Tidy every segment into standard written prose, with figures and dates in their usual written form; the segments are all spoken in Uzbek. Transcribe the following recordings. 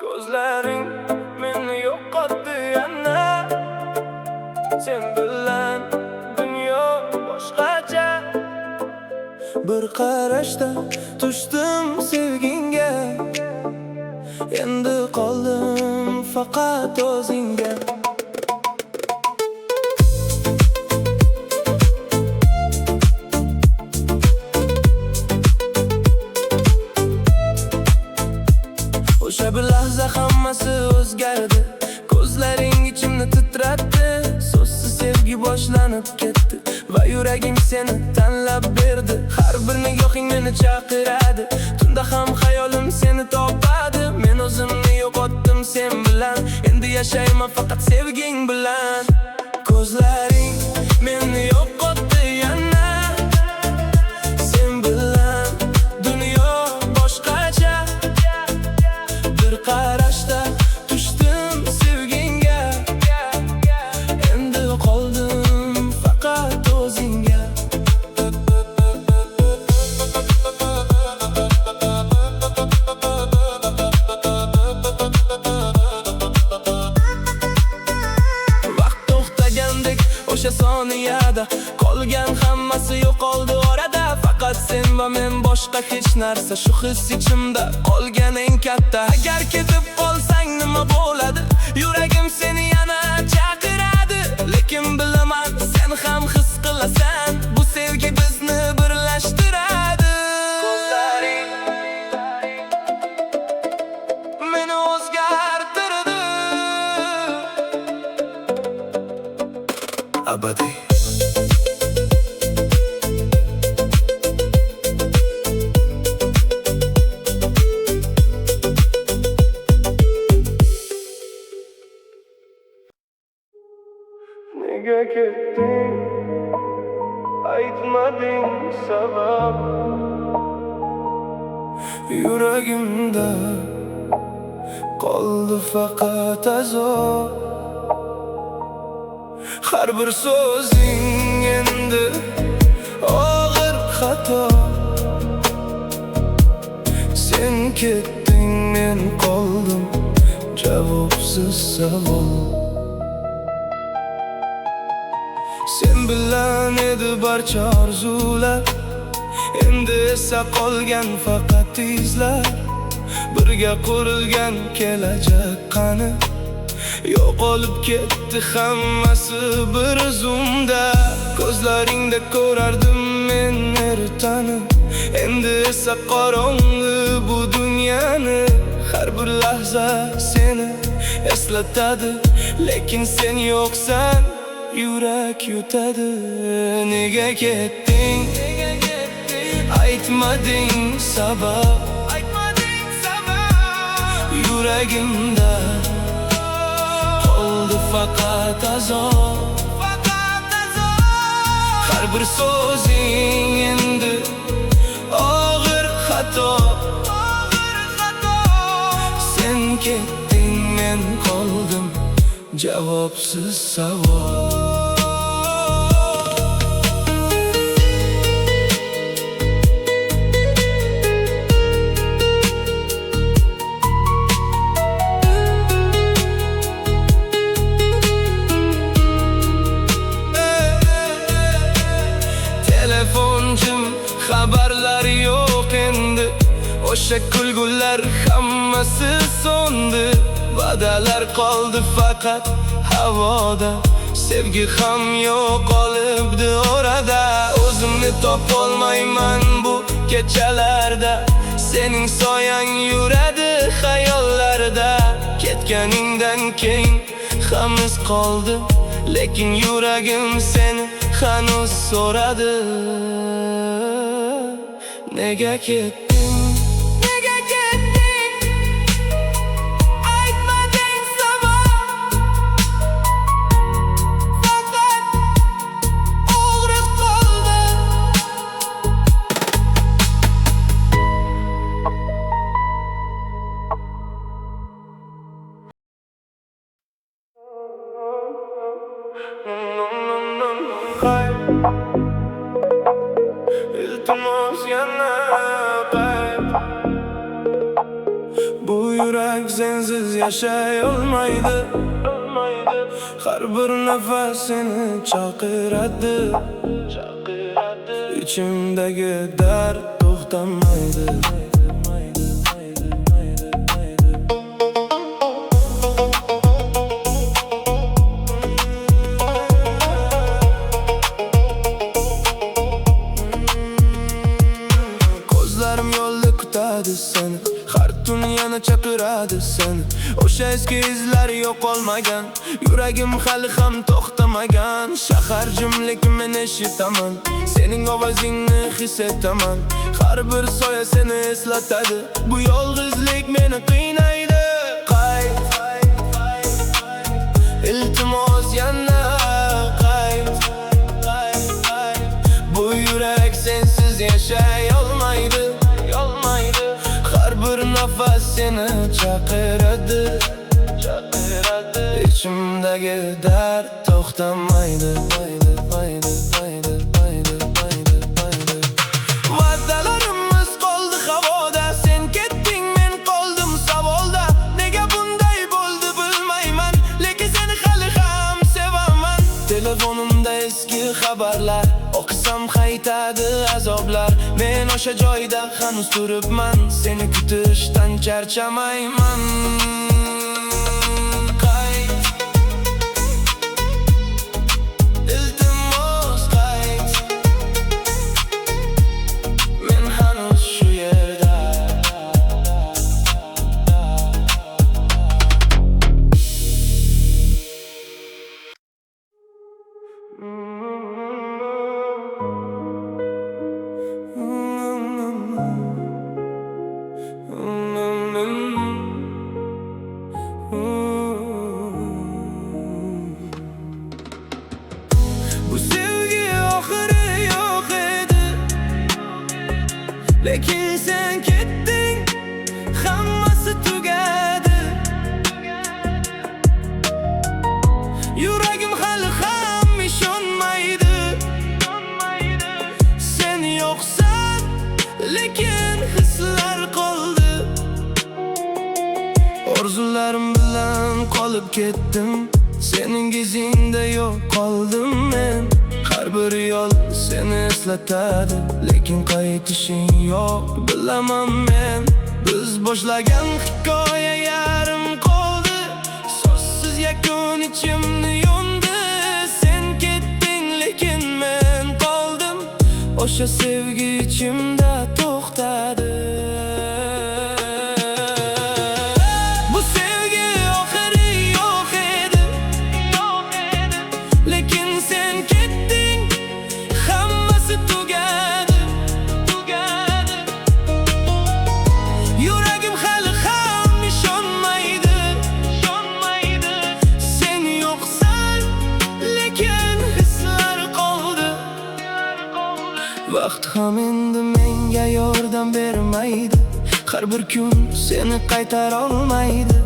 Ko'zlaring meni yo'qotdi yana. Sen bilan dunyo boshqacha. Bir qarashda tushdim sevginga. Endi qoldim faqat o'zingga. O'sha bir lahza hammasi o'zgardi. Ko'zlaring ichimni titratdi. So'zsiz sevgi boshlanib ketdi va yuragim seni tanlab berdi. Har bir nigohing meni chaqiradi. Tunda ham xayolim seni topadi. Men o'zimni yo'qotdim sen bilan. Endi yashayman faqat sevging bilan. Ko'zlaring meni yo'qotdi yana. Sen bilan dunyo boshqacha. Bir qarashda tushdim sevginga. Endi qoldim faqat o'zingga. Vaqt to'xtagandek o'sha soniyada qolgan hammasi yo'qoldi orada. Faqat sen va men, boshqa hech narsa. Shu his ichimda qolgan eng katta. Agar ketib qolsang nima bo'ladi? Yuragim seni yana chaqiradi. Lekin bilaman sen ham his qilasan. Bu sevgi bizni birlashtiradi. Ko'zlaring meni o'zgartirdi. Abadiy. Nega ketding? Aytmading sabab. Yuragimda qoldi faqat azob. Har bir so'zing endi og'ir xato. Sen ketding, men qoldim javobsiz savol. Sen bilan edi barcha orzular. Endi esa qolgan faqat izlar. Birga qurilgan kelajak qani? Yo'qolib ketdi hammasi bir zumda. Ko'zlaringda ko'rardim men eritani. Endi esa qorong'i bu dunyoni. Har bir lahza seni eslatadi. Lekin sen yo'qsan, yurak yutadi. Nega ketding? Aytmading sabab. Yuragimda qoldi faqat azob. Har bir so'zing endi og'ir xato. Sen ketding, men qoldim javobsiz savol. Telefonjim, xabarlar yo'q endi. O'sha kulgular hammasi so'ndi. Va'dalar qoldi faqat havoda. Sevgi ham yo'qolibdi orada. O'zimni topolmayman bu kechalarda. Sening soyang yuradi xayollarda. Ketganingdan keyin hamiz qoldi. Lekin yuragim seni hanuz so'radi. Nega ketding? Nega ketding? Aytmading sabab. Faqat og'rib qoldi. İltimos yana yurak sensiz yashay olmaydi. Har bir nafas seni chaqiradi. İçimdeki dard to'xtamaydi. Ko'zlarim yo'lda kutadi seni, har tun yana chaqiradi seni. O'sha eski izlar yo'qolmagan, yuragim hali ham to'xtamagan. Shahar jimlik men eshitaman, sening ovozingni his etaman. Har bir soya seni eslatadi, bu yolg'izlik meni qiynaydi. Qayt, iltimos yana qayt. Bu yurak sensiz yashay olmaydi. Har bir nafas seni chaqiradi. İçimdeki dard to'xtamaydi. Va'dalarimiz qoldi havoda, sen ketding men qoldim savolda. Nega bunday bo'ldi bilmayman, lekin seni hali ham sevaman. Telefonimda eski xabarlar, o'qisam qaytadi azoblar. Men o'sha joyda hanuz turibman, seni kutishdan charchamayman. Bu sevgi oxiri yo'q edi, lekin sen ketding, hammasi tugadi. Yuragim hali ham ishonmaydi. Sen yo'qsan, lekin hislar qoldi. Orzularim bilan qolib ketdim, sening izingda yo'q qoldim men. Har bir yo'l seni eslatadi, lekin qaytishing yo'q, bilaman men. Biz boshlagan hikoya yarim qoldi, so'zsiz yakun ichimni yondi. Sen ketding, lekin men qoldim, o'sha sevgi ichimda to'xtadi. Vaqt ham endi menga yordam bermaydi. Har bir kun seni qaytara olmaydi.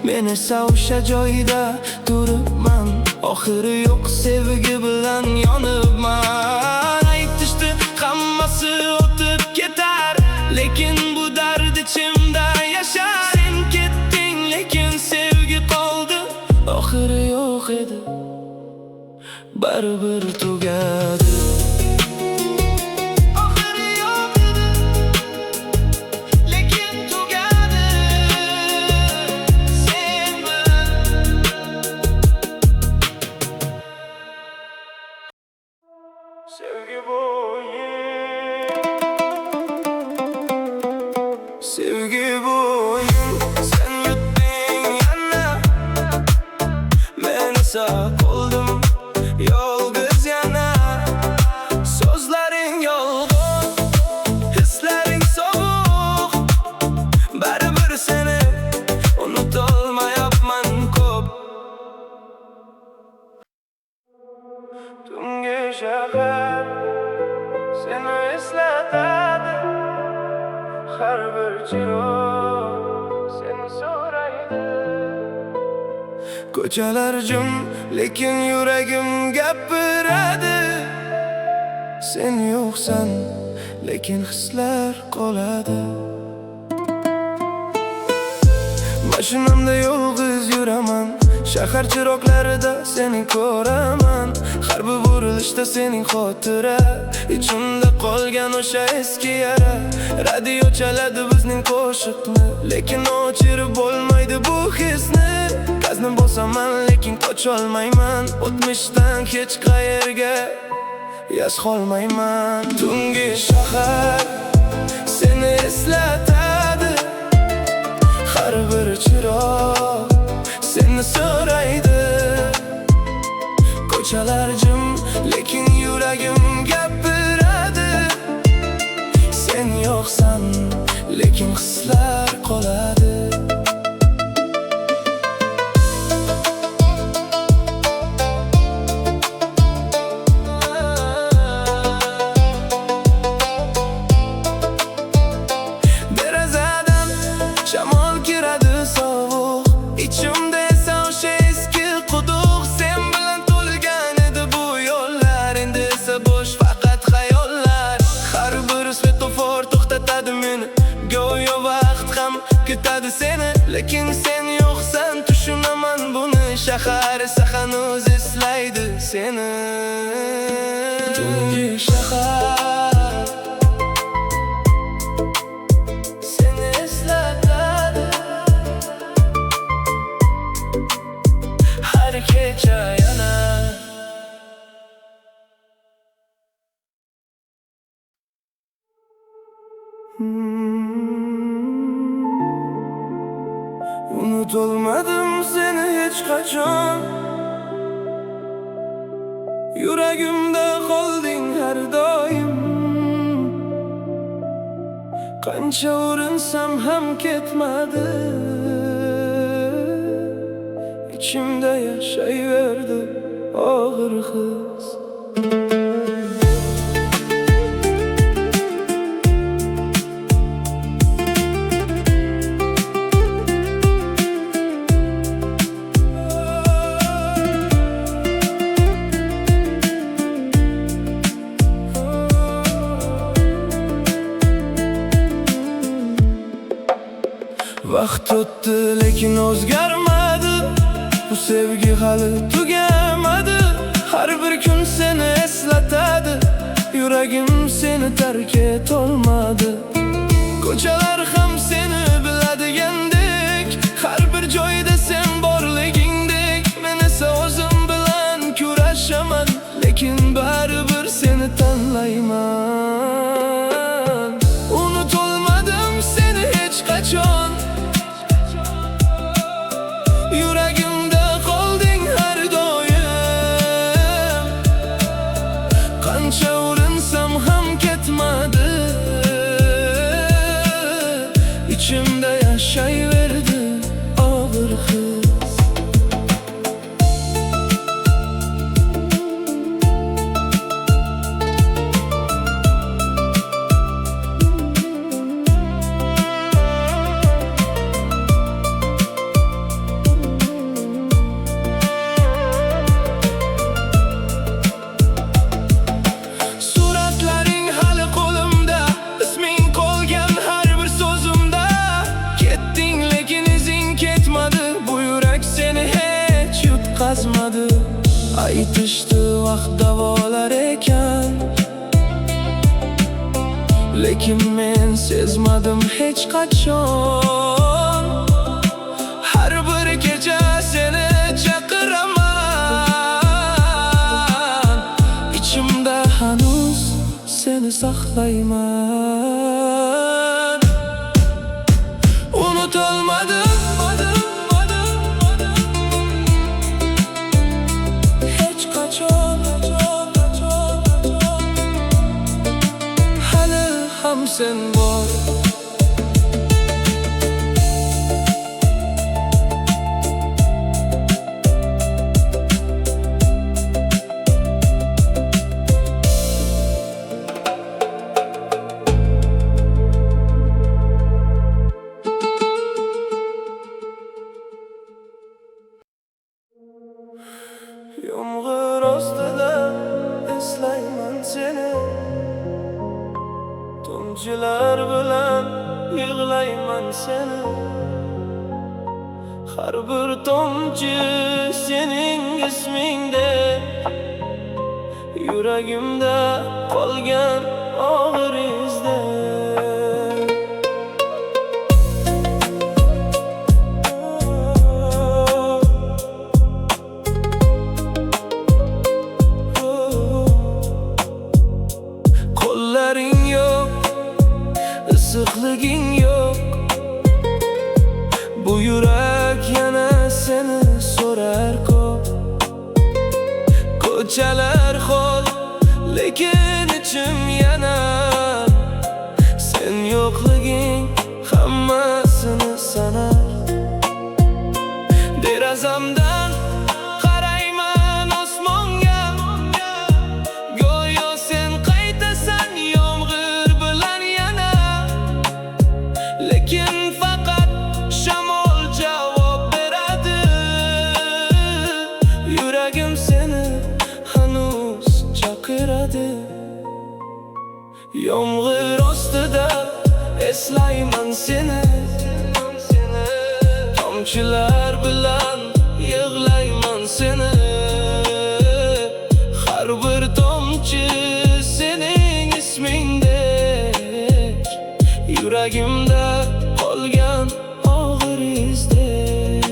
Men esa o'sha joyda turibman, oxiri yo'q sevgi bilan yonibman. Aytishdi hammasi o'tib ketar, lekin bu dard ichimda yashar. Sen ketding, lekin sevgi qoldi, oxiri yo'q edi, baribir tugadi. Sevgi bu oyun, sen yutding yana. Men esa qoldim yolg'iz yana. So'zlaring yolg'on, hislaring sovuq, baribir seni unutolmayapman ko'p. Tungi shahar seni eslatadi, har bir chiroq seni so'raydi. Ko'chalar jim, lekin yuragim gapiradi. Sen yo'qsan, lekin hislar qoladi. Mashinamda yolg'iz yuraman, shahar chiroqlarida seni ko'raman. Har bir burilishda sening xotira, ichimda qolgan o'sha eski yara. Radio chaladi bizning qo'shiqni, lekin o'chirib bo'lmaydi bu hisni. Gazni bosaman, lekin qocholmayman, o'tmishdan hech qayerga yas qolmayman. Tungi shahar seni eslatadi, har bir chiroq seni so'raydi. Ko'chalar jim, lekin yuragim gapiradi. Sen yo'qsan, lekin hislar qoladi. Derazadan shamol kiradi sovuq, ichimda esa o'sha eski quduq. Sen bilan to'lgan edi bu yo'llar, endi esa bo'sh faqat xayollar. Har bir svetofor to'xtatadi meni, go'yo vaqt ham kutadi seni. Lekin sen yo'qsan, tushunaman buni, shahar esa hanuz eslaydi seni. Tungi shahar seni eslatadi, har kecha yana. Unutolmadim seni hech qachon, yuragimda qolding har doim. Qancha urinsam ham ketmadi, ichimda yashayverdi og'ir his. Vaqt o'tdi, lekin o'zgarmadi, bu sevgi hali tugamadi. Har bir kun seni eslatadi, yuragim seni tark etolmadi. Ko'chalar ham seni biladigandek, har bir joyda sen borligingdek. Men esa o'zim bilan kurashaman, lekin baribir seni tanlayman. Unutolmadim seni hech qachon, yuragimda qolding har doim. Qancha urinsam ham ketmadi, ichimda yashayverdi og'ir his. Suratlaring hali qo'limda, isming qolgan har bir so'zimda. Ketding, lekin izing ketmadi, bu yurak seni hech yutqazmadi. Aytishdi vaqt davolar ekan, lekin men sezmadim hech qachon. Har bir kecha seni chaqiraman, ichimda hanuz seni saqlayman. Unutolmadim hech qachon, hali ham sen bor. Yomg'ir ostida eslayman seni, tomchilar bilan yig'layman seni. Har bir tomchi sening ismingda, yuragimda qolgan og'ir izda. Qo'llaring yo'q, issiqliging yo'q, bu yurak yana seni so'rar ko'p. Ko'chalar xol, lekin ichim yanar. Sen yo'qliging hammasini sanar. Derazamdan qarayman osmonga, go'yo sen qaytasan yomg'ir bilan yana. Lekin faqat shamol javob beradi. Yuragim seni hanuz chaqiradi. Yomg'ir ostida eslayman seni, tomchilar bilan yig'layman seni. Har bir tomchi sening ismingdek, yuragimda qolgan og'ir izdek.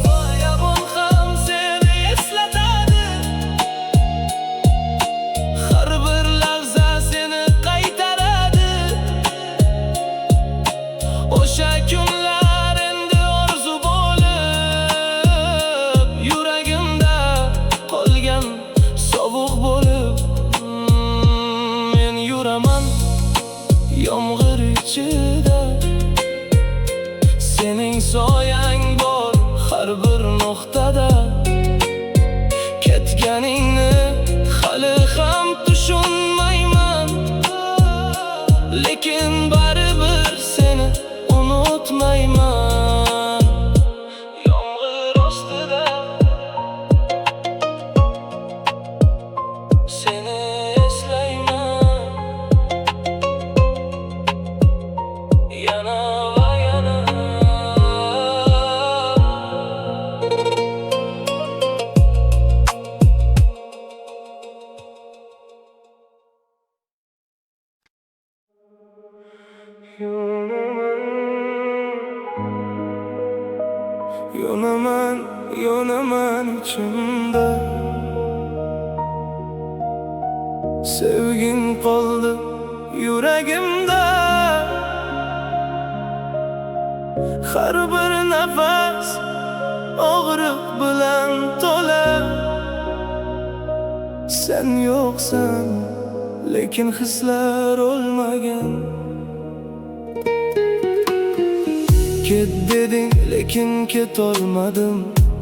Soyabon ham seni eslatadi, har bir lahza seni qaytaradi. O'sha kunlar endi orzu bo'lib, yuragimda qolgan sovuq bo'lib. Men yuraman yomg'ir ichida, sening soyang bor har bir nuqtada. Ketganingni hali ham tushunmayman, lekin baribir seni unutmayman. Yomg'ir ostida seni eslayman, yana va yana. Yonaman, yonaman içimde, sevgin qoldi yuragimda. Har bir nafas og'riq bilan to'la. Sen yo'qsan, lekin hislar o'lmagan. Ket deding, lekin ketolmadim.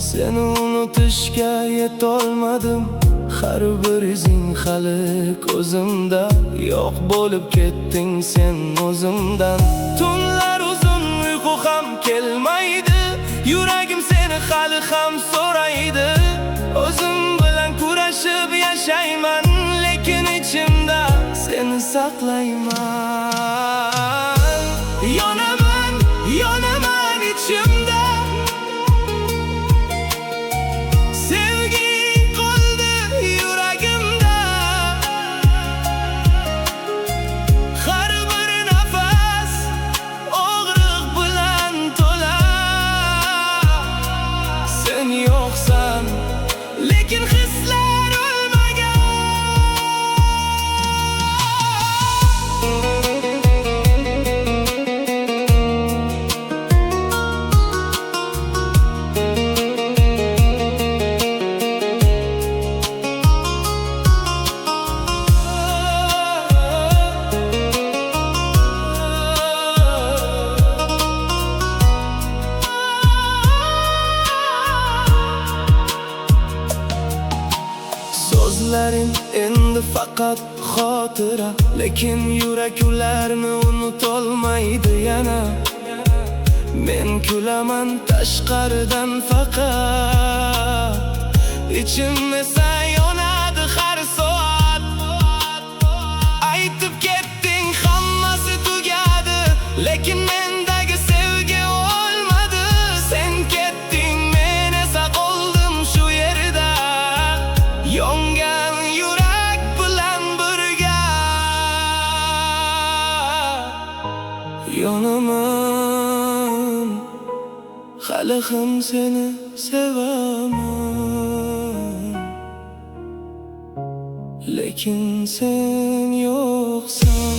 Seni unutishga yetolmadim. Har bir izing hali ko'zimda, yo'q bo'lib ketding sen o'zimdan. Tunlar uzun, uyqu ham kelmaydi, yuragim seni hali ham so'raydi. O'zim bilan kurashib yashayman, lekin ichimda seni saqlayman. Yonaman, yonaman içimde, sevgin qoldi yuragimda. Har bir nafas og'riq bilan to'la. Sen yo'qsan, lekin hislar o'lmagan. So'zlaring endi faqat xotira, lekin yurak ularni unutolmaydi yana. Men kulaman tashqaridan faqat, İçimde sen yonadı her soat. Aytıp kettin hammasi tugadı, lekin mendagi sevgi olmadı. Sen kettin, men esa qoldim shu yerda, yongan yurak bilan birga. Yonaman, hali ham seni sevaman, lekin sen yo'qsan.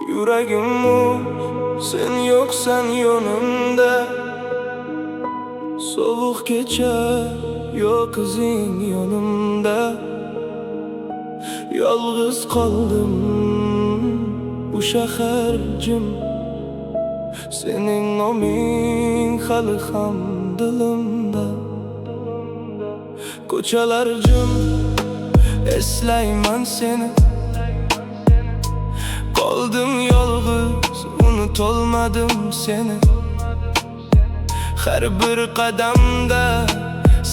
Yuragim sen yoksan yonimda, sovuq kecha yo'q izing yonimda. Yolg'iz qoldim bu shahar jim, sening noming hali ham dilimda. Ko'chalar jim, eslayman seni. Qoldim yolg'iz, unutolmadim seni. Har bir qadamda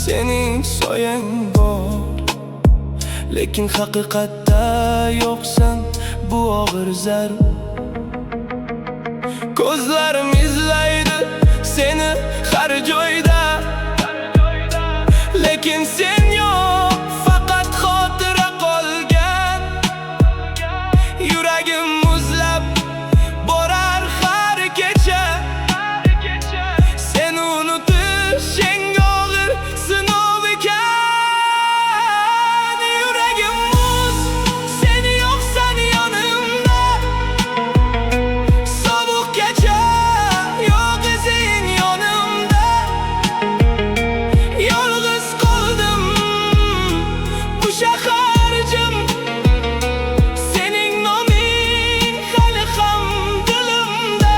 sening soyang bor, lekin haqiqatda yo'qsan, bu og'ir zarb. Ko'zlarim izlaydi seni har joyda, lekin sen yo'q, faqat xotira qolgan. Yuragim muzlab borar har kecha, seni unutish eng og'ir sinov ekan. Yuragim muz, sen yo'qsan yonimda, sovuq kecha yo'q izing yonimda. Yolg'iz qoldim bu shahar jim, sening noming hali ham dilimda.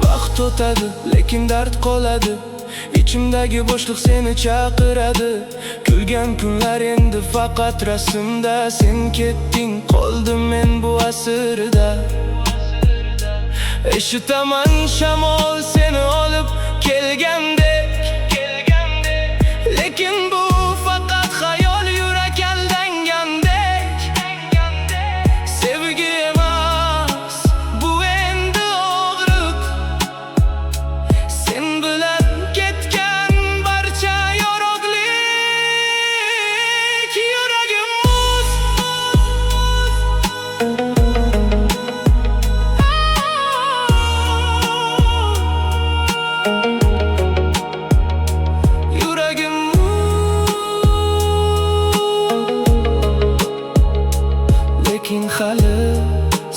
Vaqt o'tadi, lekin dard qoladi, ichimdagi bo'shliq seni chaqiradi. Kulgan kunlar endi faqat rasmda, sen ketding, qoldim men bu asrda. Eshitaman shamol seni olib kelgandek, lekin bu faqat xayol, yurak aldangandek. Sevgi emas bu endi og'riq, sen bilan ketgan barcha yorug'lik. Yuragim muz, yuragim muz, lekin hali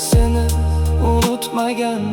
seni unutmagan.